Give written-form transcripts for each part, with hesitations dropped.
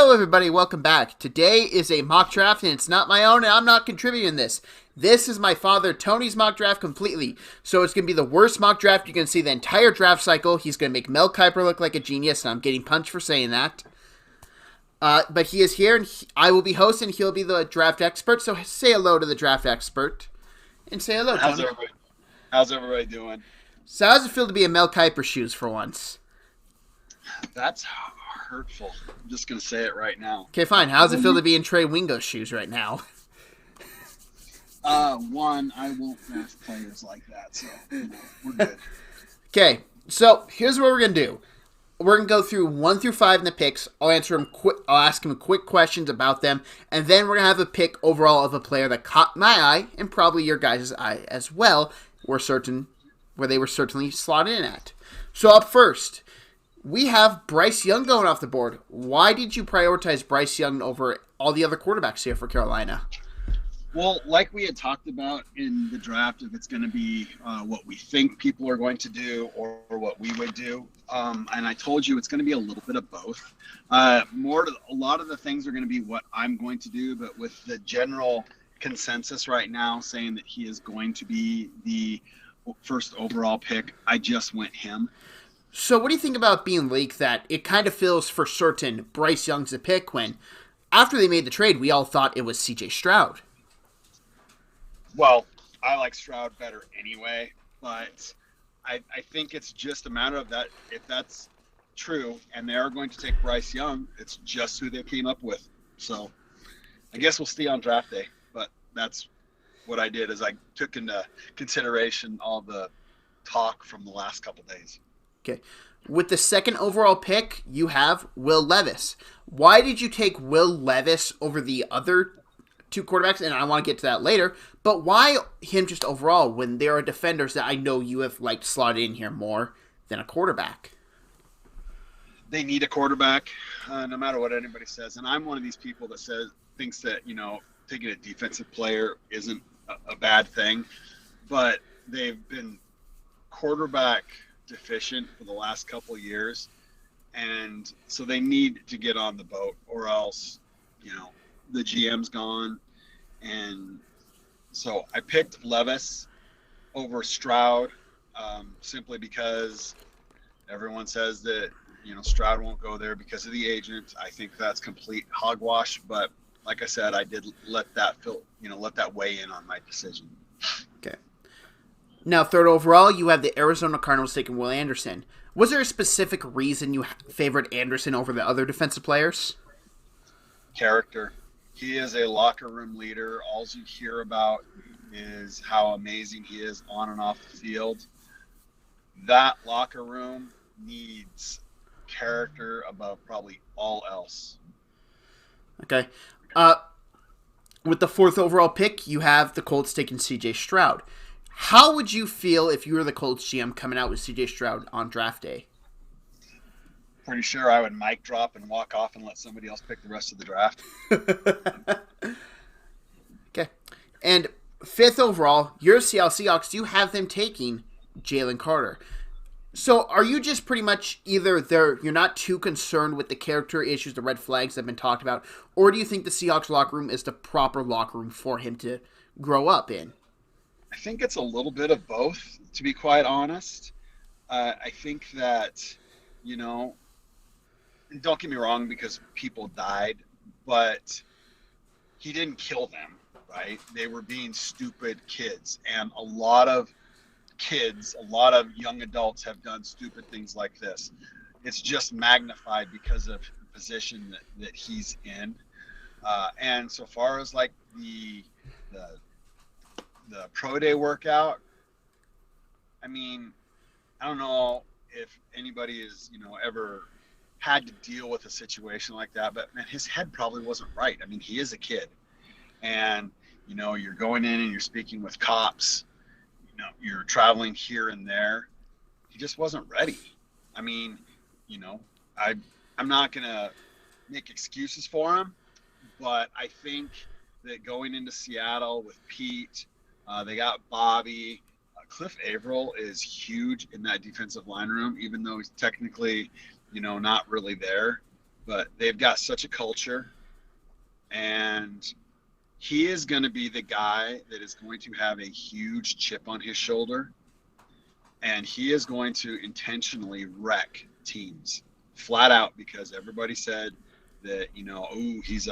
Hello, everybody. Welcome back. Today is a mock draft, and it's not my own, and I'm not contributing this. This is my father, Tony's mock draft completely. So it's going to be the worst mock draft. You're going to see the entire draft cycle. He's going to make Mel Kiper look like a genius, and I'm getting punched for saying that. But he is here, and I will be hosting. He'll be the draft expert. So say hello to the draft expert. And say hello, Tony. How's everybody doing? So how does it feel to be in Mel Kiper shoes for once? That's hurtful. I'm just going to say it right now. Okay, fine. How does it feel to be in Trey Wingo's shoes right now? One, I won't draft players like that, so we're good. Okay, so here's what we're gonna do. We're gonna go through 1 through 5 in the picks. I'll answer them quick. I'll ask him quick questions about them, and then we're gonna have a pick overall of a player that caught my eye and probably your guys' eye as well. Where they were certainly slotted in at. So up first, we have Bryce Young going off the board. Why did you prioritize Bryce Young over all the other quarterbacks here for Carolina? Well, like we had talked about in the draft, if it's going to be what we think people are going to do or what we would do, and I told you it's going to be a little bit of both. A lot of the things are going to be what I'm going to do, but with the general consensus right now saying that he is going to be the first overall pick, I just went him. So what do you think about being leaked that it kind of feels for certain Bryce Young's the pick when after they made the trade, we all thought it was C.J. Stroud? Well, I like Stroud better anyway, but I think it's just a matter of that. If that's true and they are going to take Bryce Young, it's just who they came up with. So I guess we'll see on draft day, but that's what I did is I took into consideration all the talk from the last couple days. Okay. With the second overall pick, you have Will Levis. Why did you take Will Levis over the other two quarterbacks? And I want to get to that later. But why him just overall when there are defenders that I know you have liked slotted in here more than a quarterback? They need a quarterback, no matter what anybody says. And I'm one of these people that thinks that, taking a defensive player isn't a bad thing. But they've been quarterback deficient for the last couple of years. And so they need to get on the boat or else, the GM's gone. And so I picked Levis over Stroud simply because everyone says that, Stroud won't go there because of the agent. I think that's complete hogwash. But like I said, I did let that weigh in on my decision. Okay. Now, third overall, you have the Arizona Cardinals taking Will Anderson. Was there a specific reason you favored Anderson over the other defensive players? Character. He is a locker room leader. All you hear about is how amazing he is on and off the field. That locker room needs character above probably all else. Okay. With the fourth overall pick, you have the Colts taking C.J. Stroud. How would you feel if you were the Colts GM coming out with C.J. Stroud on draft day? Pretty sure I would mic drop and walk off and let somebody else pick the rest of the draft. Okay. And fifth overall, your Seattle Seahawks, you have them taking Jalen Carter. So are you just pretty much either you're not too concerned with the character issues, the red flags that have been talked about, or do you think the Seahawks locker room is the proper locker room for him to grow up in? I think it's a little bit of both, to be quite honest. I think that, don't get me wrong because people died, but he didn't kill them, right? They were being stupid kids. And a lot of young adults have done stupid things like this. It's just magnified because of the position that he's in. And so far as like the pro day workout, I mean, I don't know if anybody has, ever had to deal with a situation like that, but man, his head probably wasn't right. I mean, he is a kid and, you're going in and you're speaking with cops, you're traveling here and there. He just wasn't ready. I mean, I'm not going to make excuses for him, but I think that going into Seattle with Pete, they got Bobby. Cliff Averill is huge in that defensive line room, even though he's technically, not really there. but they've got such a culture, and he is going to be the guy that is going to have a huge chip on his shoulder, and he is going to intentionally wreck teams flat out because everybody said that, ooh, he's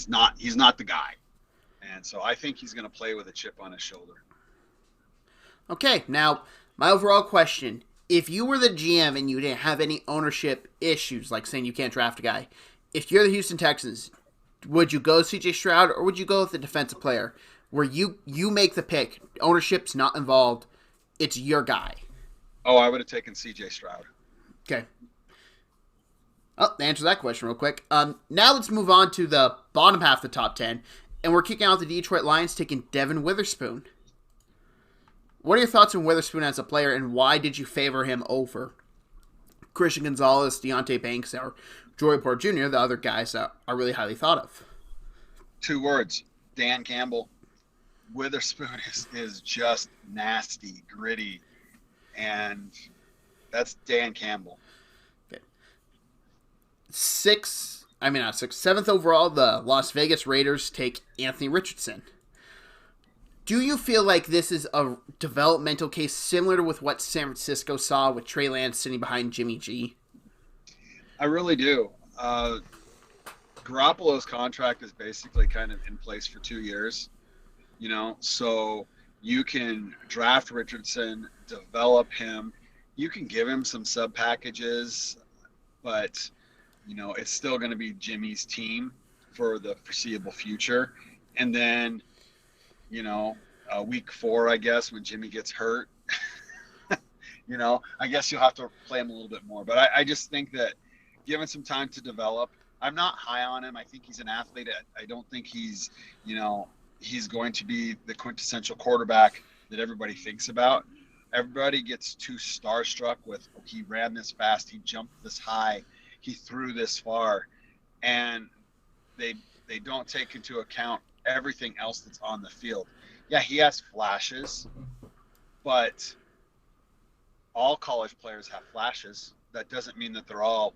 not the guy. And so I think he's going to play with a chip on his shoulder. Okay, now my overall question: if you were the GM and you didn't have any ownership issues, like saying you can't draft a guy, if you're the Houston Texans, would you go CJ Stroud or would you go with the defensive player where you make the pick, ownership's not involved, it's your guy? Oh, I would have taken CJ Stroud. Okay. Oh, to answer that question real quick. Now let's move on to the bottom half of the top 10, and we're kicking out the Detroit Lions, taking Devin Witherspoon. What are your thoughts on Witherspoon as a player, and why did you favor him over Christian Gonzalez, Deontay Banks, or Joey Porter Jr., the other guys that are really highly thought of? 2 words: Dan Campbell. Witherspoon is just nasty, gritty, and that's Dan Campbell. Okay. Seventh overall, the Las Vegas Raiders take Anthony Richardson. Do you feel like this is a developmental case similar to with what San Francisco saw with Trey Lance sitting behind Jimmy G? I really do. Garoppolo's contract is basically kind of in place for 2 years, so you can draft Richardson, develop him. You can give him some sub packages, but, it's still going to be Jimmy's team for the foreseeable future. And then, week 4, I guess, when Jimmy gets hurt, I guess you'll have to play him a little bit more. But I just think that given some time to develop, I'm not high on him. I think he's an athlete. I don't think he's going to be the quintessential quarterback that everybody thinks about. Everybody gets too starstruck with, he ran this fast, he jumped this high, he threw this far, and they don't take into account everything else that's on the field. Yeah, he has flashes, but all college players have flashes. That doesn't mean that they're all,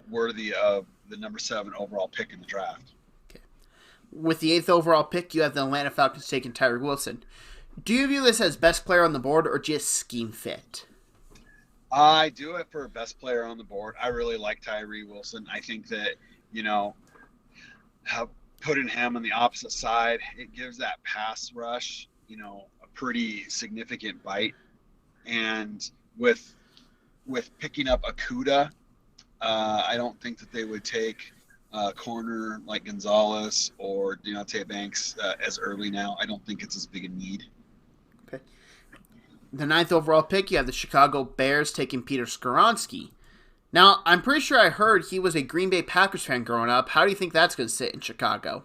worthy of the number 7 overall pick in the draft. Okay. With the 8th overall pick, you have the Atlanta Falcons taking Tyree Wilson. Do you view this as best player on the board or just scheme fit? I do it for best player on the board. I really like Tyree Wilson. I think that, putting him on the opposite side, it gives that pass rush, a pretty significant bite. And with picking up Okudah, I don't think that they would take a corner like Gonzalez or Deontay Banks as early now. I don't think it's as big a need. Okay. The 9th overall pick, you have the Chicago Bears taking Peter Skoronski. Now, I'm pretty sure I heard he was a Green Bay Packers fan growing up. How do you think that's going to sit in Chicago?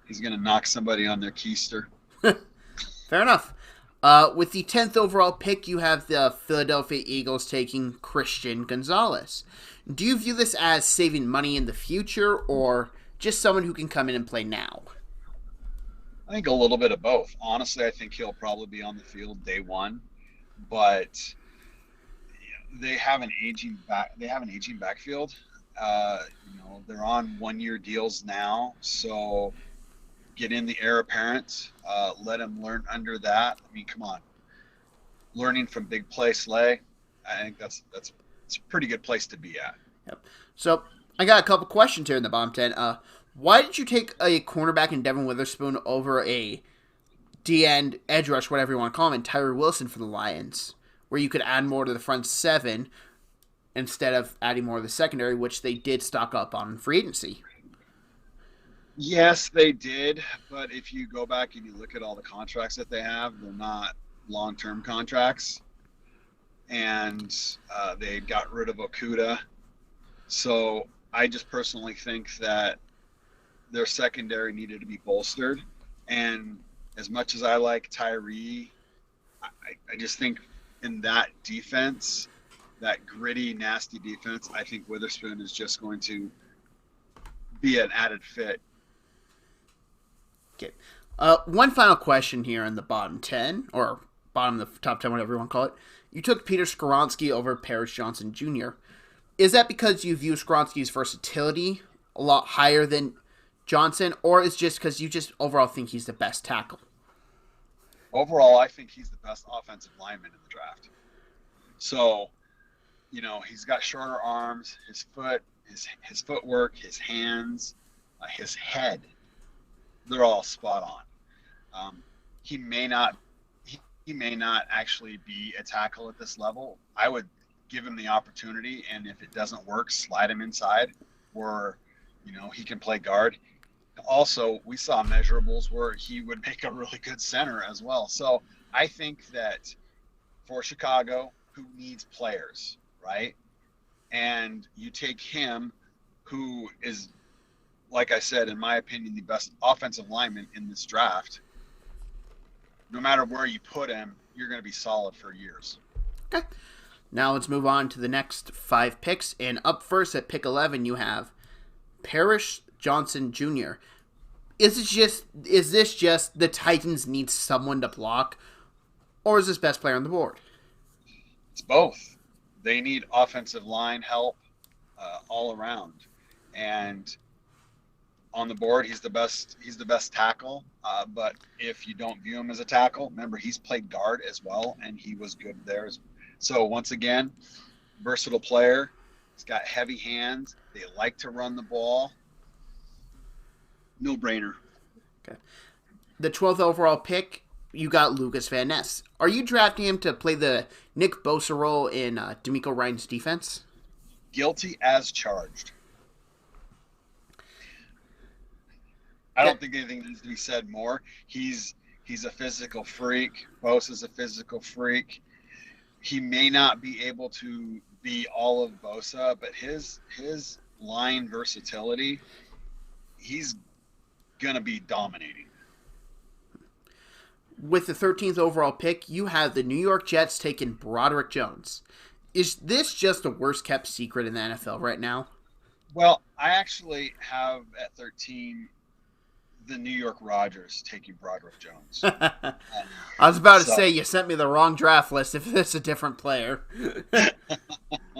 He's going to knock somebody on their keister. Fair enough. With the 10th overall pick, you have the Philadelphia Eagles taking Christian Gonzalez. Do you view this as saving money in the future or just someone who can come in and play now? I think a little bit of both. Honestly, I think he'll probably be on the field day one, but they have an aging backfield. They're on 1-year deals now, so get in the heir apparent. Let him learn under that. I mean, come on, learning from Big Play Slay. I think it's a pretty good place to be at. Yep. So I got a couple questions here in the bottom 10. Why did you take a cornerback in Devin Witherspoon over a D-end, edge rush, whatever you want to call him, and Tyree Wilson for the Lions, where you could add more to the front 7 instead of adding more to the secondary, which they did stock up on free agency? Yes, they did, but if you go back and you look at all the contracts that they have, they're not long-term contracts, and they got rid of Okudah. So I just personally think that their secondary needed to be bolstered, and as much as I like Tyree, I just think in that defense, that gritty, nasty defense, I think Witherspoon is just going to be an added fit. Okay. One final question here in the bottom 10, or bottom of the top 10, whatever you want to call it. You took Peter Skoronski over Parish Johnson Jr. Is that because you view Skronsky's versatility a lot higher than Johnson, or is it just because you just overall think he's the best tackle? Overall, I think he's the best offensive lineman in the draft. So, he's got shorter arms, his footwork, his hands, his head, they're all spot on. He may not he may not actually be a tackle at this level. I would give him the opportunity, and if it doesn't work, slide him inside, where he can play guard. Also, we saw measurables where he would make a really good center as well. So I think that for Chicago, who needs players, right? And you take him, who is, like I said, in my opinion, the best offensive lineman in this draft. No matter where you put him, you're going to be solid for years. Okay. Now let's move on to the next 5 picks. And up first at pick 11, you have Parish Johnson Jr. Is this just the Titans need someone to block, or is this best player on the board? It's both. They need offensive line help all around, and on the board, he's the best. He's the best tackle. But if you don't view him as a tackle, remember he's played guard as well, and he was good there. So once again, versatile player. He's got heavy hands. They like to run the ball. No brainer. Okay. The 12th overall pick, you got Lucas Van Ness. Are you drafting him to play the Nick Bosa role in D'Amico Ryan's defense? Guilty as charged. I don't think anything needs to be said more. He's a physical freak. Bosa's a physical freak. He may not be able to be all of Bosa, but his line versatility, he's gonna be dominating. With the 13th overall pick, you have the New York Jets taking Broderick Jones. Is this just the worst kept secret in the NFL right now? Well, I actually have at 13 the New York Rogers taking Broderick Jones. I was about to say you sent me the wrong draft list if it's a different player.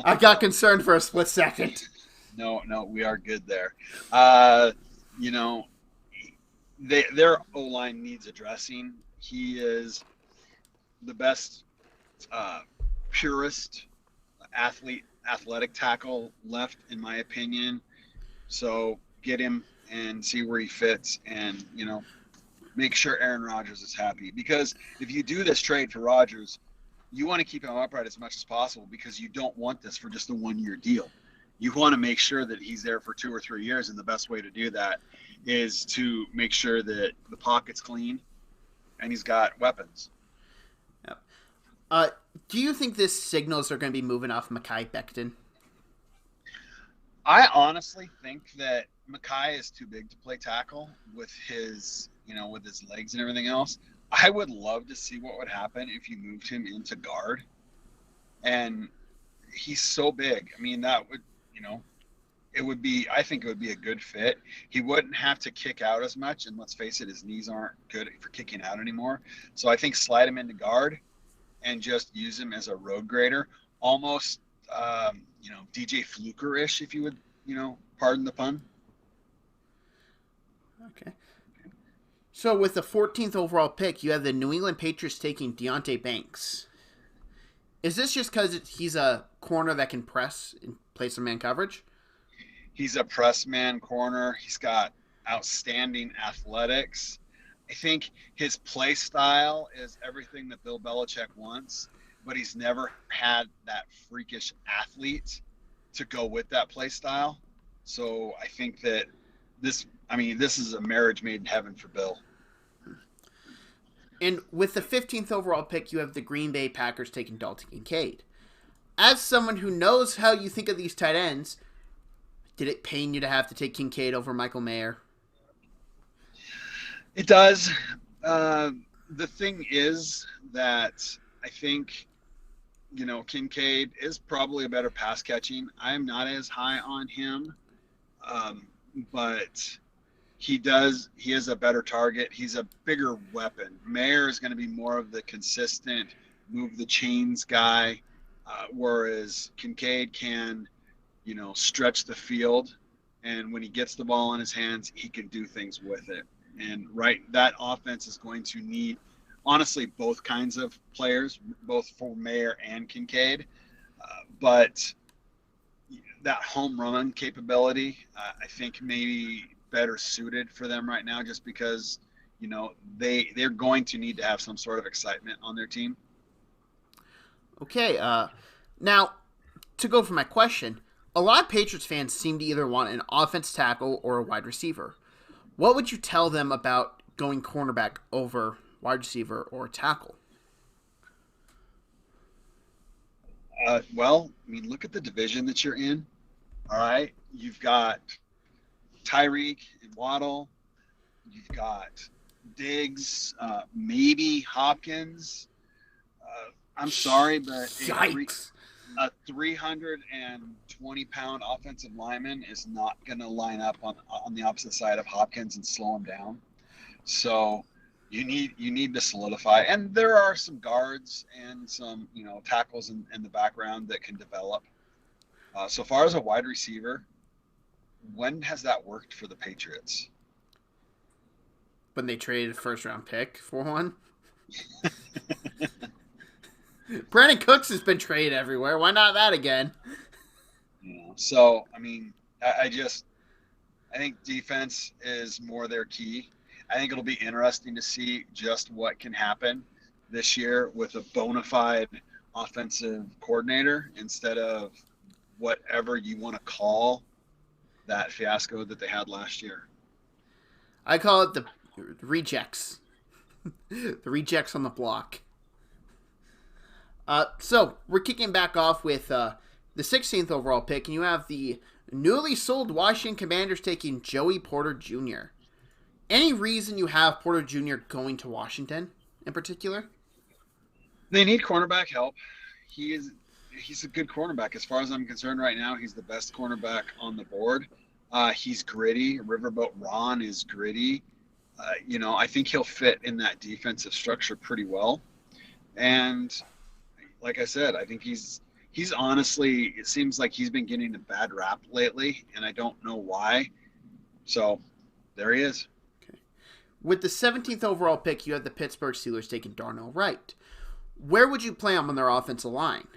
I got concerned for a split second. No, we are good there. Their O-line needs addressing. He is the best purest athletic tackle left, in my opinion. So get him and see where he fits, and make sure Aaron Rodgers is happy. Because if you do this trade for Rodgers, you want to keep him upright as much as possible, because you don't want this for just a 1-year deal. You want to make sure that he's there for 2 or 3 years, and the best way to do that is to make sure that the pocket's clean and he's got weapons. Yep. Do you think this signals they're going to be moving off Mekhi Becton? I honestly think that Mekhi is too big to play tackle with his legs and everything else. I would love to see what would happen if you moved him into guard. And he's so big. I mean, that would, I think it would be a good fit. He wouldn't have to kick out as much, and let's face it, his knees aren't good for kicking out anymore. So I think slide him into guard and just use him as a road grader, almost, DJ Fluker-ish, if you would, pardon the pun. Okay. So with the 14th overall pick, you have the New England Patriots taking Deonte Banks. Is this just because he's a corner that can press and play some man coverage? He's a press man corner. He's got outstanding athletics. I think his play style is everything that Bill Belichick wants, but he's never had that freakish athlete to go with that play style. So I think that this is a marriage made in heaven for Bill. And with the 15th overall pick, you have the Green Bay Packers taking Dalton Kincaid. As someone who knows how you think of these tight ends, did it pain you to have to take Kincaid over Michael Mayer? It does. The thing is that I think, Kincaid is probably a better pass catching. I'm not as high on him, but he is a better target. He's a bigger weapon. Mayer is going to be more of the consistent move the chains guy, whereas Kincaid can stretch the field. And when he gets the ball in his hands, he can do things with it. And that offense is going to need, honestly, both kinds of players, both for Mayer and Kincaid. But that home run capability, I think maybe better suited for them right now, just because they're going to need to have some sort of excitement on their team. Okay, now to go for my question, a lot of Patriots fans seem to either want an offense tackle or a wide receiver. What would you tell them about going cornerback over wide receiver or tackle? Well, I mean, look at the division that you're in. All right, you've got Tyreek and Waddle. You've got Diggs, maybe Hopkins. I'm sorry, but a 320-pound offensive lineman is not going to line up on the opposite side of Hopkins and slow him down. So you need to solidify. And there are some guards and some tackles in the background that can develop. So far as a wide receiver, when has that worked for the Patriots? When they traded a first-round pick for one? Brandon Cooks has been traded everywhere. Why not that again? So, I mean, I think defense is more their key. I think it'll be interesting to see just what can happen this year with a bona fide offensive coordinator instead of whatever you want to call that fiasco that they had last year. I call it the rejects. The rejects on the block. So, we're kicking back off with the 16th overall pick, and you have the newly sold Washington Commanders taking Joey Porter Jr. Any reason you have Porter Jr. going to Washington in particular? They need cornerback help. He's a good cornerback. As far as I'm concerned right now, he's the best cornerback on the board. He's gritty. Riverboat Ron is gritty. I think he'll fit in that defensive structure pretty well. And like I said, I think he's honestly, it seems like he's been getting a bad rap lately, and I don't know why. So there he is. Okay. With the 17th overall pick, you have the Pittsburgh Steelers taking Darnell Wright. Where would you play him on their offensive line?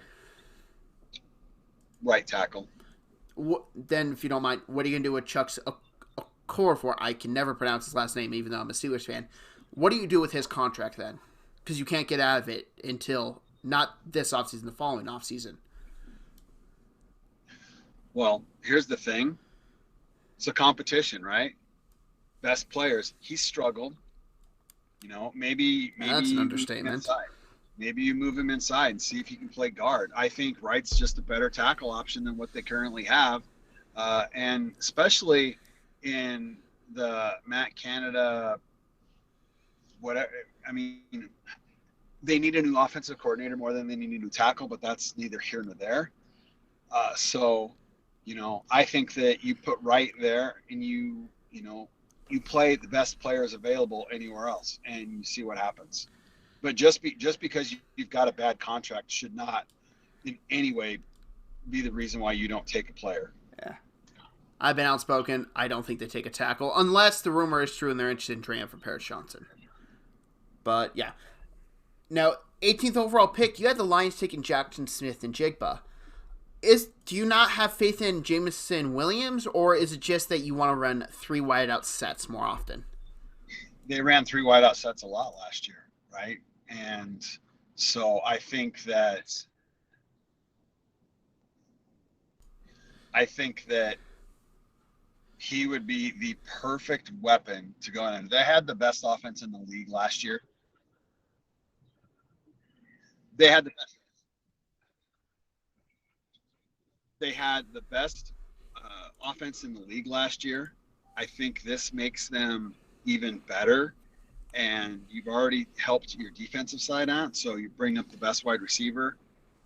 Right tackle. Then, if you don't mind, what are you going to do with Chuck Okorafor? I can never pronounce his last name, even though I'm a Steelers fan. What do you do with his contract then? Because you can't get out of it until not this offseason, the following offseason. Well, here's the thing. It's a competition, right? Best players. He struggled. Maybe that's an understatement. Maybe you move him inside and see if he can play guard. I think Wright's just a better tackle option than what they currently have. And especially in the Matt Canada, whatever. I mean, they need a new offensive coordinator more than they need a new tackle, but that's neither here nor there. So, I think that you put Wright there and you play the best players available anywhere else and you see what happens. But just because you've got a bad contract should not in any way be the reason why you don't take a player. Yeah. I've been outspoken. I don't think they take a tackle unless the rumor is true and they're interested in trading for Parish Johnson. But, yeah. Now, 18th overall pick, you had the Lions taking Jackson Smith and Jigba. Do you not have faith in Jameson Williams, or is it just that you want to run 3 wideout sets more often? They ran 3 wideout sets a lot last year, right? And so I think that he would be the perfect weapon to go in. They had the best offense in the league last year. They had the best offense in the league last year. I think this makes them even better. And you've already helped your defensive side out, so you bring up the best wide receiver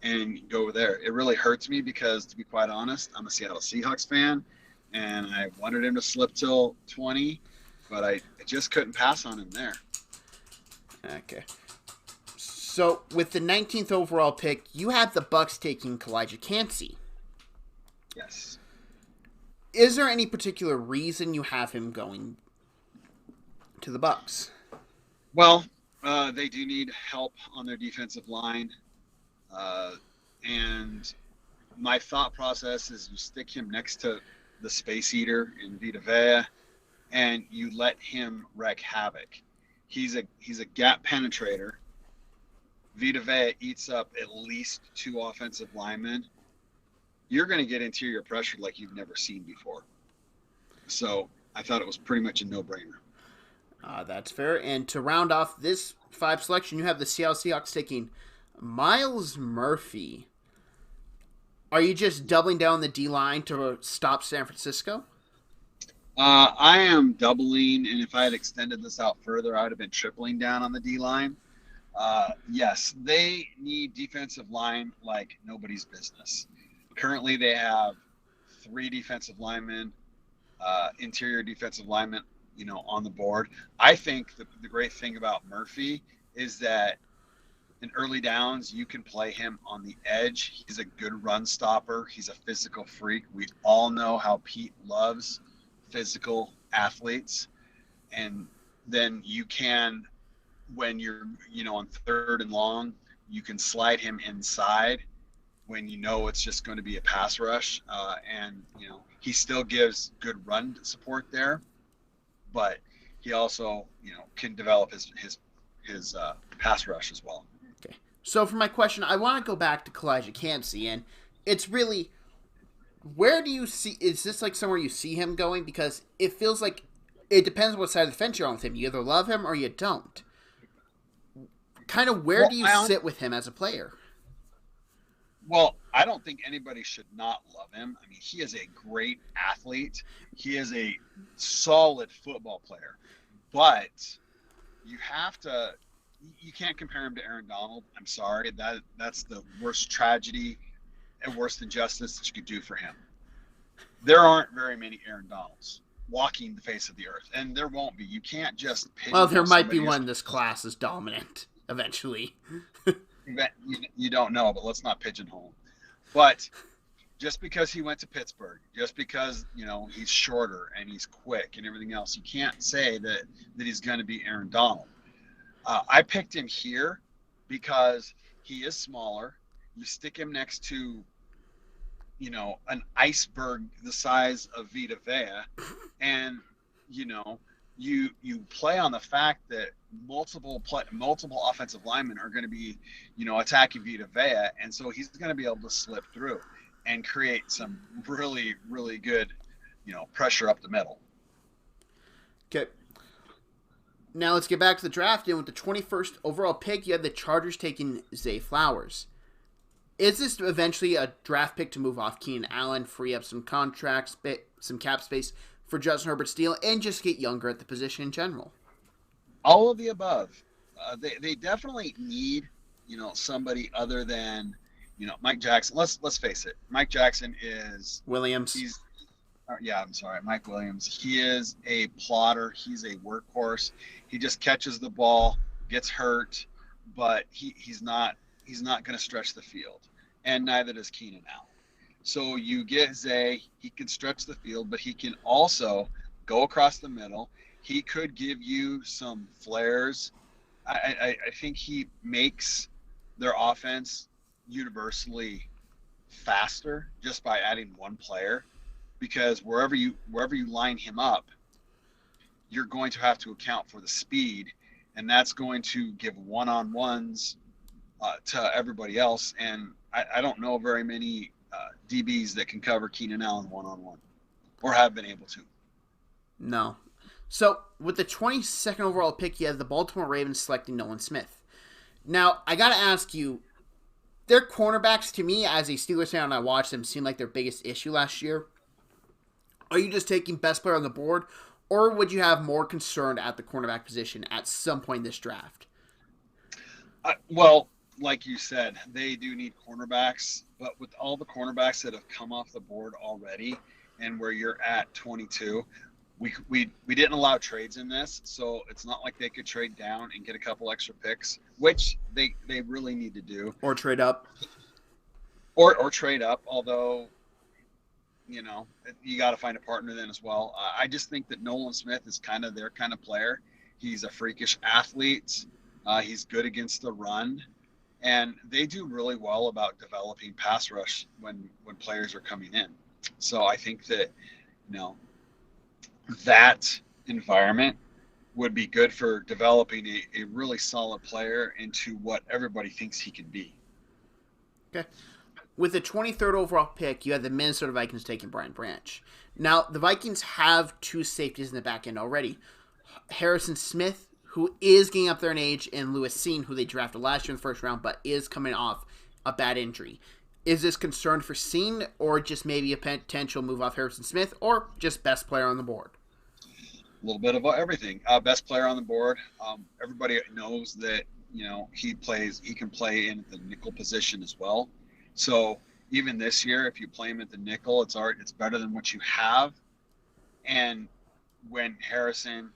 and go there. It really hurts me because, to be quite honest, I'm a Seattle Seahawks fan, and I wanted him to slip till 20, but I just couldn't pass on him there. Okay. So, with the 19th overall pick, you have the Bucks taking Kalijah Cansey. Yes. Is there any particular reason you have him going to the Bucks? Well, they do need help on their defensive line, uh, and my thought process is you stick him next to the Space Eater in Vita Vea, and you let him wreak havoc. He's a gap penetrator. Vita Vea eats up at least two offensive linemen. You're going to get interior pressure like you've never seen before. So I thought it was pretty much a no-brainer. That's fair. And to round off this 5 selection, you have the Seattle Seahawks taking Myles Murphy. Are you just doubling down the D line to stop San Francisco? I am doubling, and if I had extended this out further, I would have been tripling down on the D line. Yes, they need defensive line like nobody's business. Currently, they have 3 defensive linemen, interior defensive linemen, on the board. I think the great thing about Murphy is that in early downs, you can play him on the edge. He's a good run stopper. He's a physical freak. We all know how Pete loves physical athletes. And then you can, when you're, on 3rd and long, you can slide him inside when it's just going to be a pass rush. And he still gives good run support there, but he also, can develop his pass rush as well. Okay. So for my question, I want to go back to Kalijah Campsey, and it's really, where do you see, is this like somewhere you see him going? Because it feels like it depends what side of the fence you're on with him. You either love him or you don't. Kind of where do you sit with him as a player? Well, I don't think anybody should not love him. I mean, he is a great athlete. He is a solid football player. But you can't compare him to Aaron Donald. I'm sorry. That's the worst tragedy and worst injustice that you could do for him. There aren't very many Aaron Donalds walking the face of the earth, and there won't be. You can't just Well, there might be one in this class is dominant eventually. You don't know, but let's not pigeonhole. But just because he went to Pittsburgh, just because he's shorter and he's quick and everything else, you can't say that he's going to be Aaron Donald. I picked him here because he is smaller. You stick him next to an iceberg the size of Vita Vea, and you play on the fact that multiple offensive linemen are going to be, attacking Vita Vea, and so he's going to be able to slip through and create some really, really good, pressure up the middle. Okay. Now let's get back to the draft. And with the 21st overall pick, you had the Chargers taking Zay Flowers. Is this eventually a draft pick to move off Keenan Allen, free up some some cap space for Justin Herbert's deal, and just get younger at the position in general? All of the above. They definitely need, somebody other than, Mike Jackson. Let's face it. Mike Jackson is Williams. Mike Williams. He is a plotter. He's a workhorse. He just catches the ball, gets hurt, but he's not going to stretch the field, and neither does Keenan Allen. So you get Zay. He can stretch the field, but he can also go across the middle. He could give you some flares. I think he makes their offense universally faster just by adding one player, because wherever you line him up, you're going to have to account for the speed, and that's going to give one-on-ones to everybody else. And I don't know very many DBs that can cover Keenan Allen one-on-one or have been able to. No. So with the 22nd overall pick, you have the Baltimore Ravens selecting Nolan Smith. Now, I got to ask you, their cornerbacks, to me, as a Steelers fan, and I watched them, seemed like their biggest issue last year. Are you just taking best player on the board, or would you have more concern at the cornerback position at some point in this draft? Well, like you said, they do need cornerbacks, but with all the cornerbacks that have come off the board already, and where you're at 22, we didn't allow trades in this, so it's not like they could trade down and get a couple extra picks, which they really need to do. Or trade up. Or trade up, although you got to find a partner then as well. I just think that Nolan Smith is kind of their kind of player. He's a freakish athlete. He's good against the run, and they do really well about developing pass rush when players are coming in. So I think that that environment would be good for developing a really solid player into what everybody thinks he can be. Okay. With the 23rd overall pick, you have the Minnesota Vikings taking Brian Branch. Now, the Vikings have two safeties in the back end already. Harrison Smith, who is getting up there in age, and Lewis Cine, who they drafted last year in the first round, but is coming off a bad injury. Is this concern for Cine, or just maybe a potential move off Harrison Smith, or just best player on the board? A little bit of everything. Best player on the board. Everybody knows that he can play in the nickel position as well. So even this year, if you play him at the nickel, it's better than what you have. And when Harrison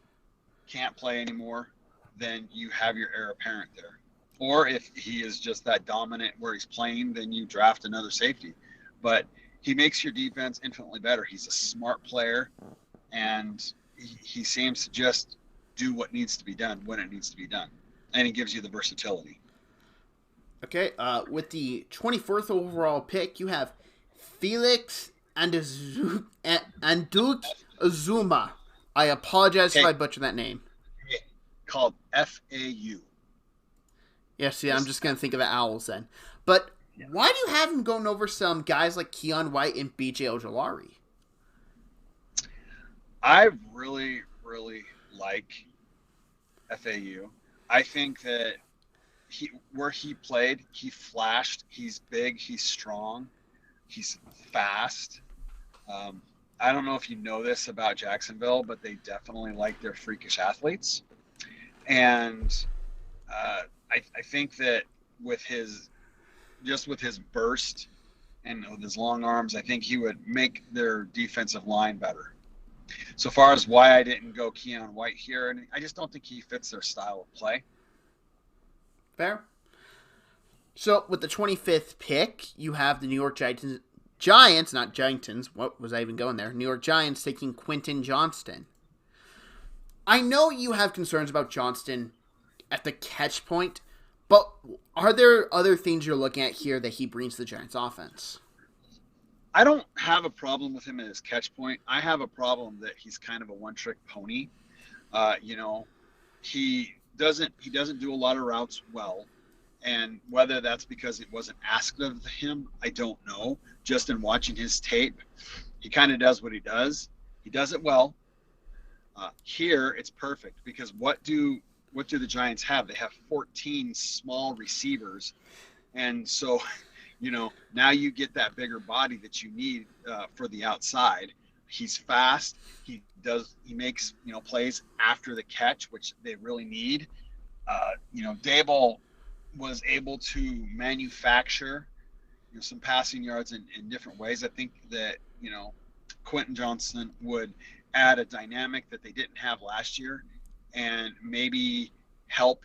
can't play anymore, then you have your heir apparent there. Or if he is just that dominant where he's playing, then you draft another safety. But he makes your defense infinitely better. He's a smart player, and he seems to just do what needs to be done when it needs to be done. And he gives you the versatility. Okay, with the 24th overall pick, you have Felix Anduk Azuma. I apologize if I butchered that name. Called FAU. Yeah, see, I'm just going to think of the Owls then. But why do you have him going over some guys like Keon White and BJ Ojolari? I really, really like FAU. I think that where he played, he flashed. He's big. He's strong. He's fast. I don't know if you know this about Jacksonville, but they definitely like their freakish athletes. And I think that with his burst and with his long arms, I think he would make their defensive line better. So far as why I didn't go Keon White here, and I just don't think he fits their style of play. Fair. So with the 25th pick, you have the New York Giants, not Giants. What was I even going there? New York Giants taking Quentin Johnston. I know you have concerns about Johnston at the catch point, but are there other things you're looking at here that he brings to the Giants offense? I don't have a problem with him at his catch point. I have a problem that he's kind of a one-trick pony. He doesn't do a lot of routes well, and whether that's because it wasn't asked of him, I don't know. Just in watching his tape, he kind of does what he does. He does it well. Here, it's perfect because what do the Giants have? They have 14 small receivers, and so now you get that bigger body that you need for the outside. He's fast. He makes plays after the catch, which they really need. Dable was able to manufacture some passing yards in different ways. I think that Quentin Johnston would add a dynamic that they didn't have last year, and maybe help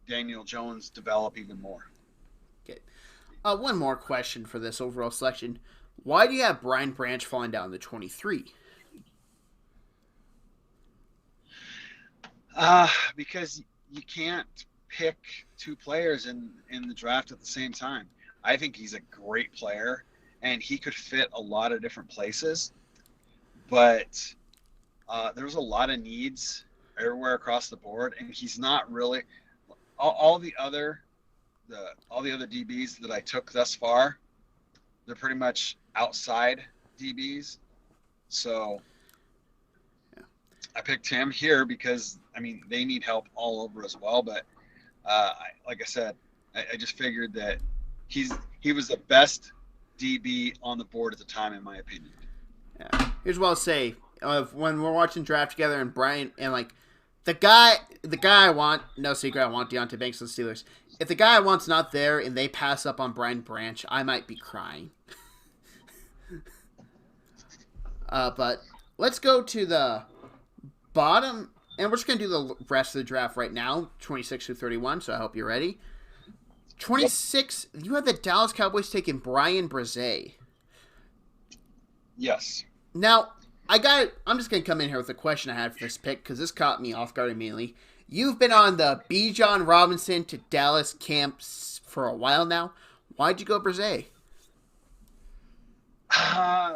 Daniel Jones develop even more. Okay. One more question for this overall selection. Why do you have Brian Branch falling down to 23? Because you can't pick two players in the draft at the same time. I think he's a great player, and he could fit a lot of different places. But there's a lot of needs everywhere across the board, and he's not really all the other DBs that I took thus far. They're pretty much outside DBs, so I picked him here because they need help all over as well. But like I said, I just figured that he was the best DB on the board at the time, in my opinion. Yeah. Here's what I'll say: when we're watching draft together, and Brian and the guy I want, no secret, I want Deontay Banks of the Steelers. If the guy I want's not there and they pass up on Brian Branch, I might be crying. But let's go to the bottom, and we're just going to do the rest of the draft right now, 26 through 31, so I hope you're ready. 26, you have the Dallas Cowboys taking Brian Brzee. Yes. Now, I'm just going to come in here with a question I had for this pick because this caught me off guard immediately. You've been on the Bijan Robinson to Dallas camps for a while now. Why'd you go Brzee? Uh,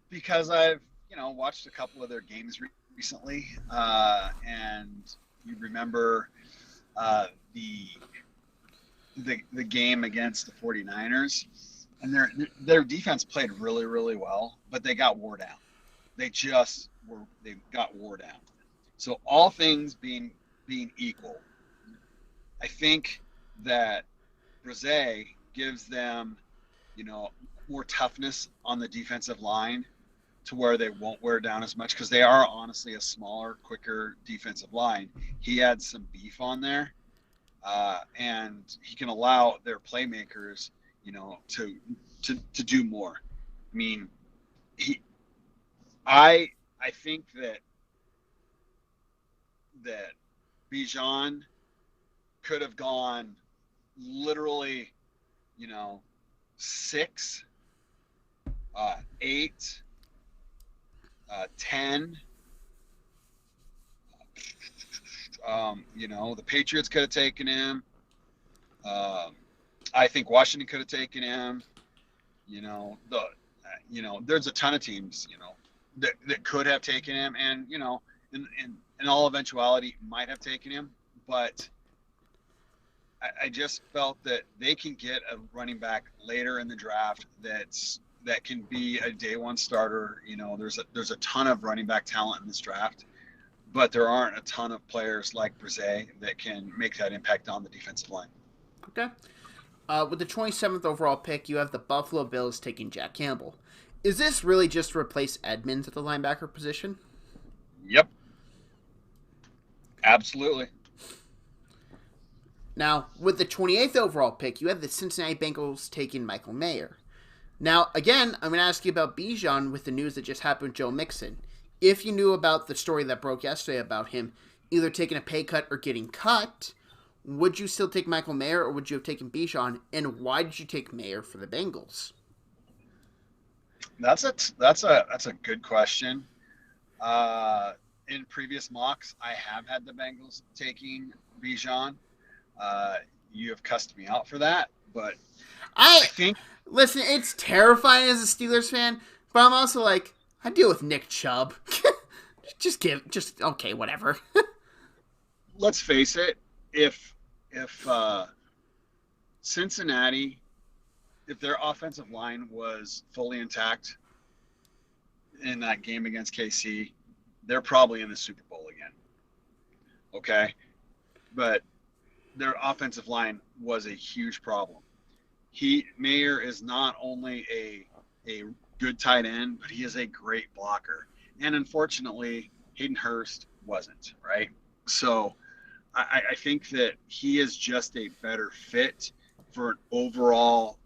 because I've watched a couple of their games recently, and you remember the the game against the 49ers, and their defense played really really well, but they got wore down. They got wore down. So all things being equal, I think that Brzee gives them, you know, more toughness on the defensive line to where they won't wear down as much because they are honestly a smaller, quicker defensive line. He had some beef on there, and he can allow their playmakers, to do more. I mean, he, I think that Bijan could have gone literally, 6, 8, 10. The Patriots could have taken him. I think Washington could have taken him. There's a ton of teams, that could have taken him, and in all eventuality might have taken him, but I just felt that they can get a running back later in the draft that can be a day one starter. There's a ton of running back talent in this draft, but there aren't a ton of players like Brzee that can make that impact on the defensive line. Okay. With the 27th overall pick, you have the Buffalo Bills taking Jack Campbell. Is this really just to replace Edmonds at the linebacker position? Yep. Absolutely. Now, with the 28th overall pick, you have the Cincinnati Bengals taking Michael Mayer. Now, again, I'm going to ask you about Bijan with the news that just happened with Joe Mixon. If you knew about the story that broke yesterday about him either taking a pay cut or getting cut, would you still take Michael Mayer or would you have taken Bijan? And why did you take Mayer for the Bengals? That's a good question. In previous mocks, I have had the Bengals taking Bijan. You have cussed me out for that, but I think listen, it's terrifying as a Steelers fan, but I'm also like, I deal with Nick Chubb. just okay, whatever. Let's face it, if Cincinnati, if their offensive line was fully intact in that game against KC, they're probably in the Super Bowl again. Okay? But their offensive line was a huge problem. Mayer is not only a good tight end, but he is a great blocker. And unfortunately, Hayden Hurst wasn't, right? So I think that he is just a better fit for an overall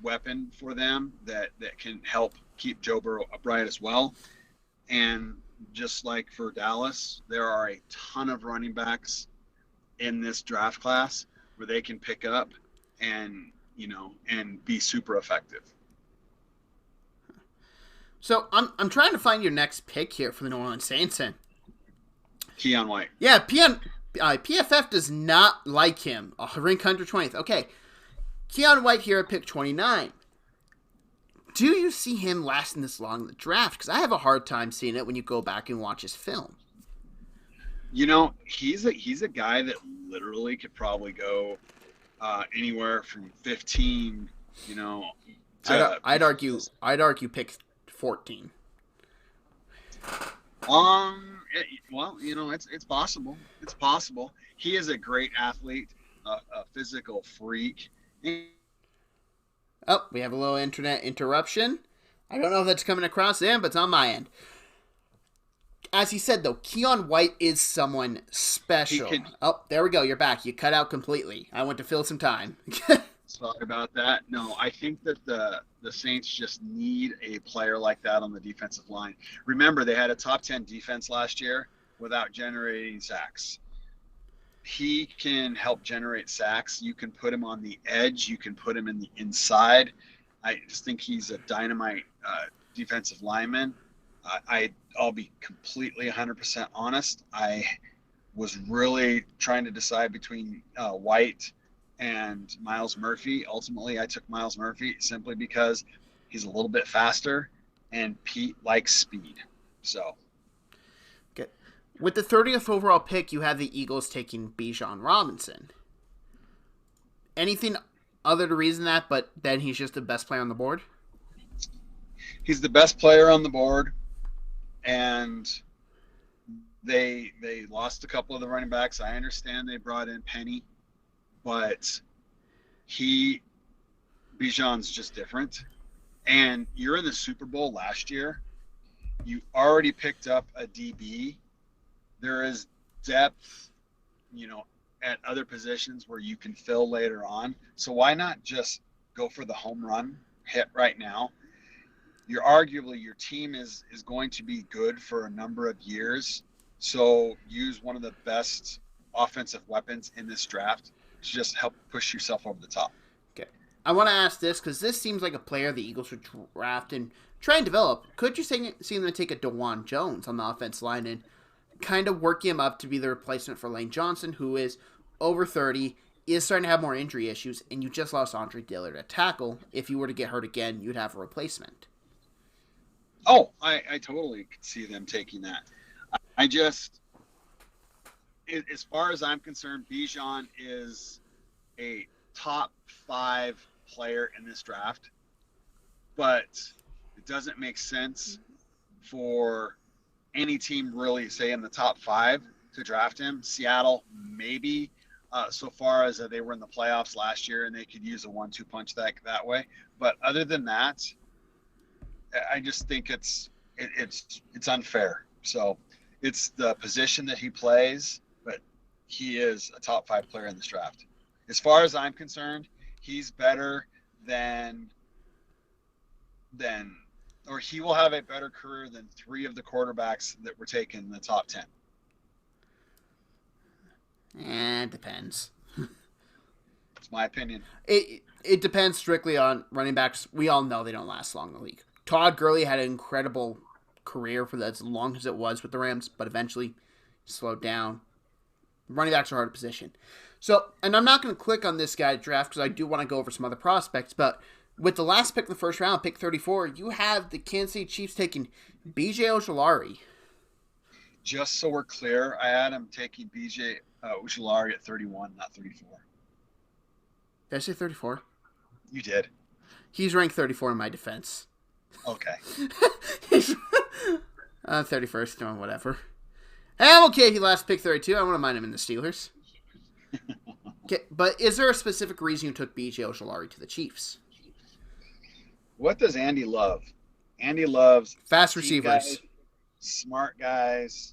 weapon for them that can help keep Joe Burrow upright as well. And just like for Dallas, there are a ton of running backs in this draft class where they can pick up and be super effective. So I'm trying to find your next pick here for the New Orleans Saints. Keon White. Yeah, PFF does not like him. Rank 120th. Okay. Keon White here at pick 29. Do you see him lasting this long in the draft? Because I have a hard time seeing it when you go back and watch his film. He's a guy that literally could probably go anywhere from 15, I'd argue pick 14. It's possible. It's possible. He is a great athlete, a physical freak. Oh, we have a little internet interruption. I don't know if that's coming across there, but it's on my end. As he said, though, Keon White is someone special. Oh, there we go. You're back. You cut out completely. I went to fill some time. Sorry about that. No, I think that the Saints just need a player like that on the defensive line. Remember, they had a top 10 defense last year without generating sacks. He can help generate sacks. You can put him on the edge. You can put him in the inside. I just think he's a dynamite defensive linemen. I'll be completely 100% honest. I was really trying to decide between White and Miles Murphy. Ultimately, I took Miles Murphy simply because he's a little bit faster, and Pete likes speed. So, Okay. With the 30th overall pick, you have the Eagles taking Bijan Robinson. Anything other to reason that, but then he's just the best player on the board? he's the best player on the board, and they lost a couple of the running backs. I understand they brought in Penny, but he Bijan's just different. And you're in the Super Bowl last year. You already picked up a DB. There is depth, at other positions where you can fill later on. So why not just go for the home run hit right now? Your team is going to be good for a number of years. So use one of the best offensive weapons in this draft to just help push yourself over the top. Okay. I want to ask this because this seems like a player the Eagles would draft and try and develop. Could you see them take a DeJuan Jones on the offense line and kind of work him up to be the replacement for Lane Johnson, who is over 30, is starting to have more injury issues, and you just lost Andre Dillard at tackle. If you were to get hurt again, you'd have a replacement. Oh, I totally could see them taking that. I just, as far as I'm concerned, Bijan is a top 5 player in this draft, but it doesn't make sense for any team really, say in the top 5, to draft him. Seattle, maybe, so far as they were in the playoffs last year and they could use a 1-2 punch that way. But other than that, I just think it's unfair. So it's the position that he plays, but he is a top 5 player in this draft. As far as I'm concerned, he's better than or he will have a better career than 3 of the quarterbacks that were taken in the top 10. It depends. It's my opinion. It depends strictly on running backs. We all know they don't last long in the league. Todd Gurley had an incredible career for as long as it was with the Rams, but eventually slowed down. Running backs are hard to position. So, and I'm not going to click on this guy draft because I do want to go over some other prospects, but with the last pick in the first round, pick 34, you have the Kansas City Chiefs taking B.J. Ojulari. Just so we're clear, I had him taking B.J. Ojulari at 31, not 34. Did I say 34? You did. He's ranked 34 in my defense. Okay. 31st, doing whatever. I'm okay if he last pick 32. I wouldn't mind him in the Steelers. Okay, but is there a specific reason you took B.J. Ojulari to the Chiefs? What does Andy love? Andy loves fast receivers, guys, smart guys,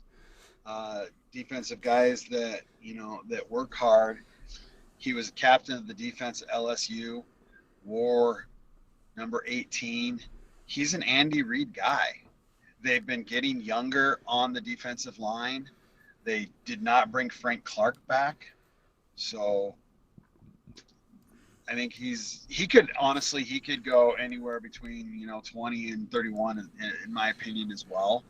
defensive guys that that work hard. He was captain of the defense at LSU, wore number 18. He's an Andy Reid guy. They've been getting younger on the defensive line. They did not bring Frank Clark back. So I think he could go anywhere between 20 and 31 in my opinion as well.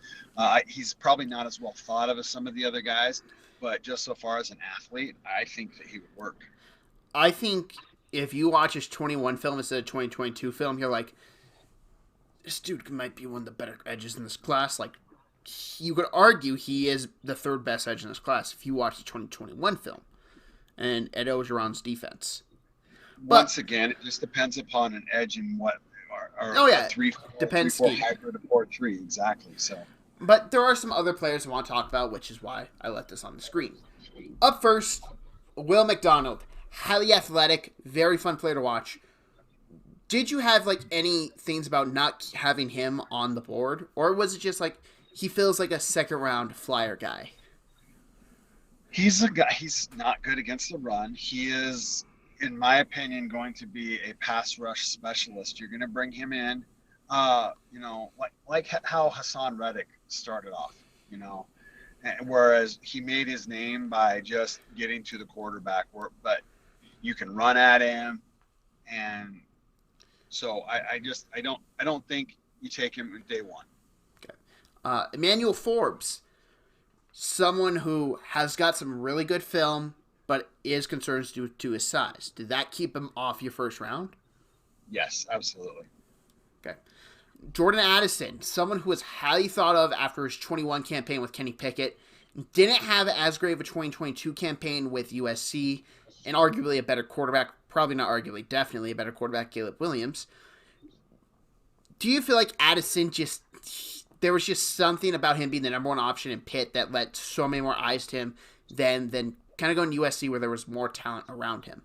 He's probably not as well thought of as some of the other guys, but just so far as an athlete, I think that he would work. I think if you watch his 21 film instead of 2022 film, you're like, this dude might be one of the better edges in this class. Like, you could argue he is the 3rd best edge in this class if you watch the 2021 film and Ed Ogeron's defense. Once again, it just depends upon an edge and what depends 3-4 hybrid of 4-3 exactly. So, but there are some other players I want to talk about, which is why I let this on the screen. Up first, Will McDonald, highly athletic, very fun player to watch. Did you have any things about not having him on the board, or was it just he feels like a 2nd round flyer guy? He's a guy. He's not good against the run. He is, in my opinion, going to be a pass rush specialist. You're going to bring him in, like how Hassan Reddick started off, whereas he made his name by just getting to the quarterback. But you can run at him, and so I don't think you take him day one. Okay. Emmanuel Forbes, someone who has got some really good film, but is concerned due to his size. Did that keep him off your first round? Yes, absolutely. Okay. Jordan Addison, someone who was highly thought of after his 21 campaign with Kenny Pickett, didn't have as great of a 2022 campaign with USC, and arguably a better quarterback, probably not arguably, definitely a better quarterback, Caleb Williams. Do you feel like Addison there was just something about him being the number one option in Pitt that led so many more eyes to him than kind of going to USC where there was more talent around him?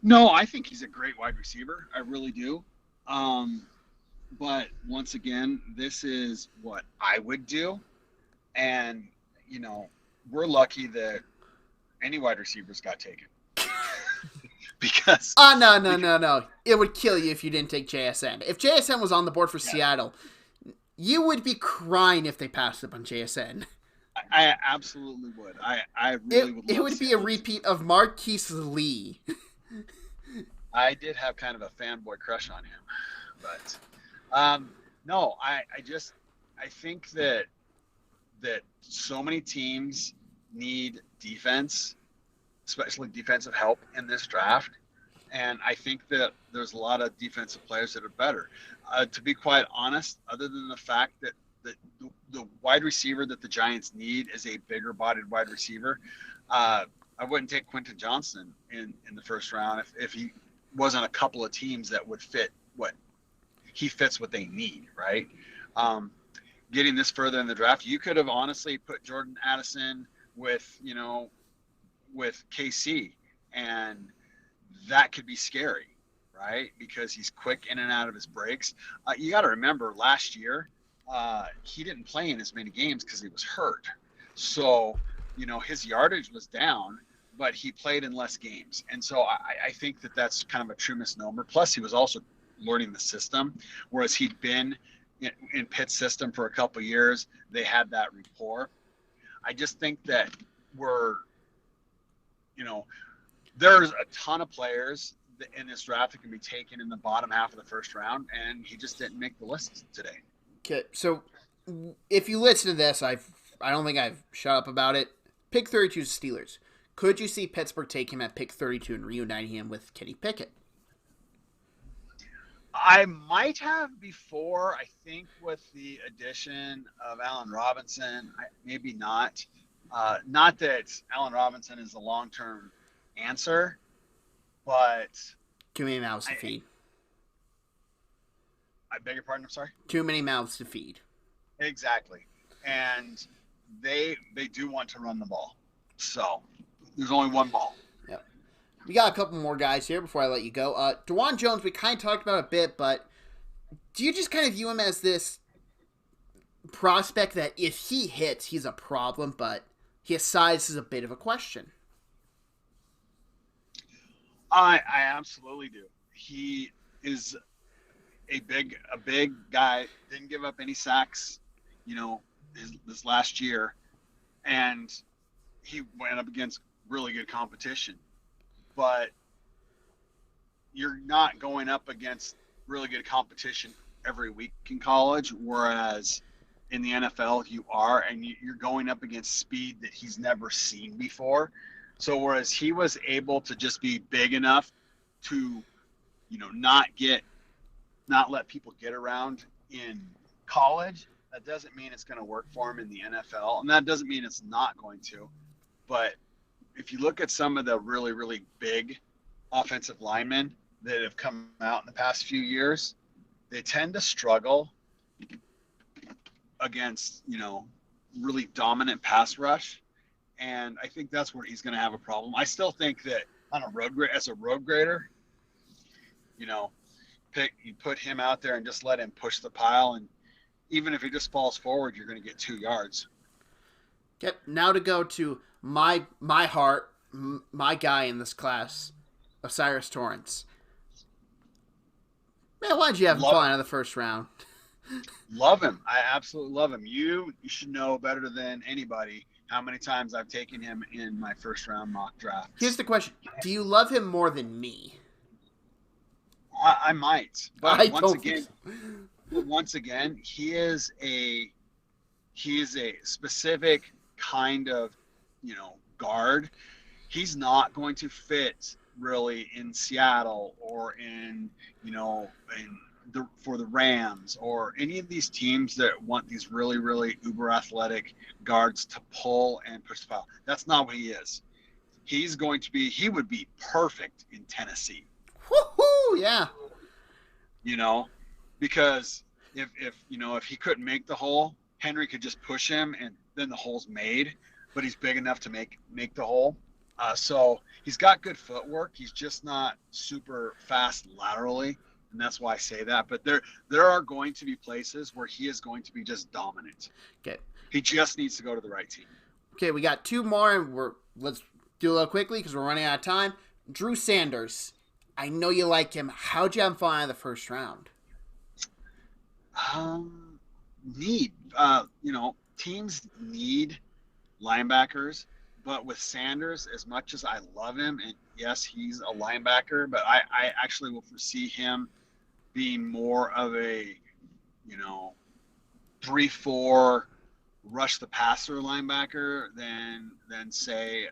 No, I think he's a great wide receiver. I really do. But once again, this is what I would do. And, we're lucky that any wide receivers got taken. Because no. It would kill you if you didn't take JSN. If JSN was on the board for Seattle, you would be crying if they passed up on JSN. I absolutely would. I really would. It would be a repeat of Marquise Lee. I did have kind of a fanboy crush on him, but no, I think that so many teams need defense, especially defensive help in this draft. And I think that there's a lot of defensive players that are better. To be quite honest, other than the fact that the wide receiver that the Giants need is a bigger bodied wide receiver, I wouldn't take Quentin Johnson in the first round if he wasn't a couple of teams that would fit what he fits what they need, right? Getting this further in the draft, you could have honestly put Jordan Addison with KC, and that could be scary, right? Because he's quick in and out of his breaks. You got to remember last year, he didn't play in as many games because he was hurt. So, his yardage was down, but he played in less games. And so I think that that's kind of a true misnomer. Plus, he was also learning the system, whereas he'd been in Pitt's system for a couple of years. They had that rapport. I just think that there's a ton of players in this draft that can be taken in the bottom half of the first round, and he just didn't make the list today. Okay, so if you listen to this, I don't think I've shut up about it. Pick 32 is Steelers. Could you see Pittsburgh take him at pick 32 and reuniting him with Kenny Pickett? I might have before. I think with the addition of Allen Robinson, maybe not. Not that Allen Robinson is a long-term answer, but too many mouths to feed. I beg your pardon. I'm sorry. Too many mouths to feed. Exactly, and they do want to run the ball. So there's only one ball. Yep. We got a couple more guys here before I let you go. DeJuan Jones, we kind of talked about a bit, but do you just kind of view him as this prospect that if he hits, he's a problem, but his size is a bit of a question? I absolutely do. He is a big guy. Didn't give up any sacks, this last year, and he went up against really good competition. But you're not going up against really good competition every week in college, whereas in the NFL you are, and you're going up against speed that he's never seen before. So whereas he was able to just be big enough to, not let people get around in college, that doesn't mean it's going to work for him in the NFL, and that doesn't mean it's not going to. But if you look at some of the really, really big offensive linemen that have come out in the past few years, they tend to struggle against, really dominant pass rush. And I think that's where he's going to have a problem. I still think that as a road grader, you put him out there and just let him push the pile. And even if he just falls forward, you're going to get 2 yards. Yep. Now to go to my heart, my guy in this class, Osiris Torrance. Man, why'd you have him falling out of the first round? Love him. I absolutely love him. You should know better than anybody how many times I've taken him in my first round mock draft. Here's the question. Do you love him more than me? I might. But once again, But once again, he is a specific kind of, guard. He's not going to fit really in Seattle or for the Rams or any of these teams that want these really, really uber athletic guards to pull and push the foul. That's not what he is. He would be perfect in Tennessee. Woohoo! Yeah. Because if he couldn't make the hole, Henry could just push him and then the hole's made, but he's big enough to make the hole. So he's got good footwork. He's just not super fast laterally, and that's why I say that. But there are going to be places where he is going to be just dominant. Okay. He just needs to go to the right team. Okay, we got two more, and let's do a little quickly because we're running out of time. Drew Sanders. I know you like him. How'd you have fun in the first round? Teams need linebackers, but with Sanders, as much as I love him, and yes, he's a linebacker, but I actually will foresee him being more of a, 3-4 rush the passer linebacker than say,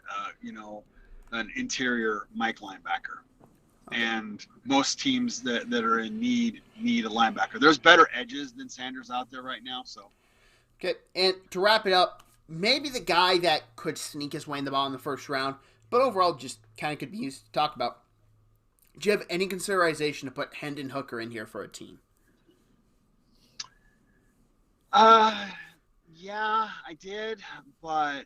an interior Mike linebacker. And most teams that are in need a linebacker. There's better edges than Sanders out there right now. So, okay, and to wrap it up, maybe the guy that could sneak his way in the ball in the first round, but overall just kind of could be used to talk about. Do you have any consideration to put Hendon Hooker in here for a team? Yeah, I did, but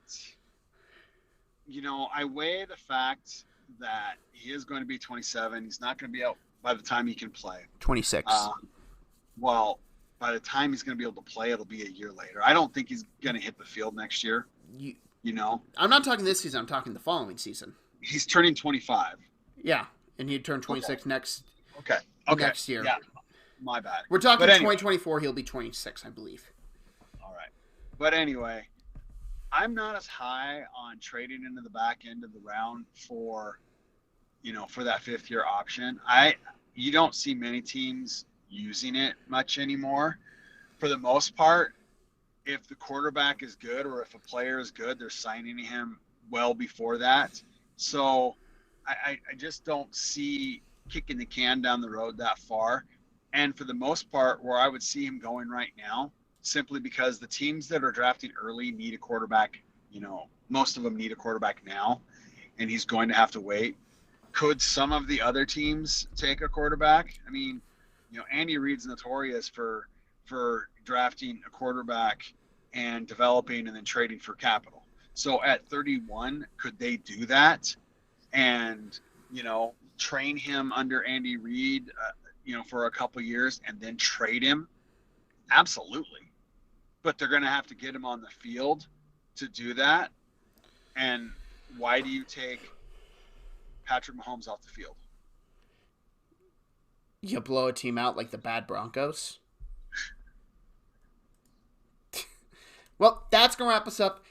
I weigh the fact that he is going to be 27. He's not going to be out by the time he can play. 26. Well, by the time he's going to be able to play, it'll be a year later. I don't think he's going to hit the field next year. I'm not talking this season. I'm talking the following season. He's turning 25. Yeah, and he'd turn 26 next year. Yeah, my bad. We're talking 2024. He'll be 26, I believe. All right. But anyway, I'm not as high on trading into the back end of the round for that fifth-year option. You don't see many teams using it much anymore. For the most part, if the quarterback is good or if a player is good, they're signing him well before that. So I just don't see kicking the can down the road that far. And for the most part, where I would see him going right now, simply because the teams that are drafting early need a quarterback, most of them need a quarterback now, and he's going to have to wait. Could some of the other teams take a quarterback? I mean, Andy Reid's notorious for drafting a quarterback and developing and then trading for capital. So at 31, could they do that and, train him under Andy Reid, for a couple years and then trade him? Absolutely. But they're going to have to get him on the field to do that. And why do you take Patrick Mahomes off the field? You blow a team out like the bad Broncos. Well, that's going to wrap us up.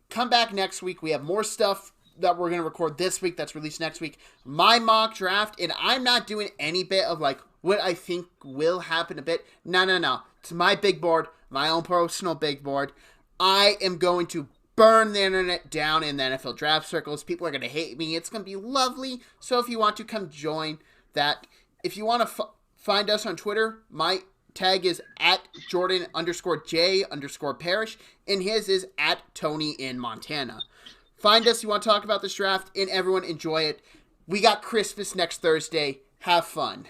Come back next week. We have more stuff that we're going to record this week that's released next week. My mock draft, and I'm not doing any bit of what I think will happen a bit. No. It's my big board, my own personal big board. I am going to burn the internet down in the NFL draft circles. People are going to hate me. It's going to be lovely. So if you want to come join that, if you want to find us on Twitter, my tag is at Jordan_J_Parish, and his is at Tony in Montana. Find us. You want to talk about this draft, and everyone enjoy it. We got Christmas next Thursday. Have fun.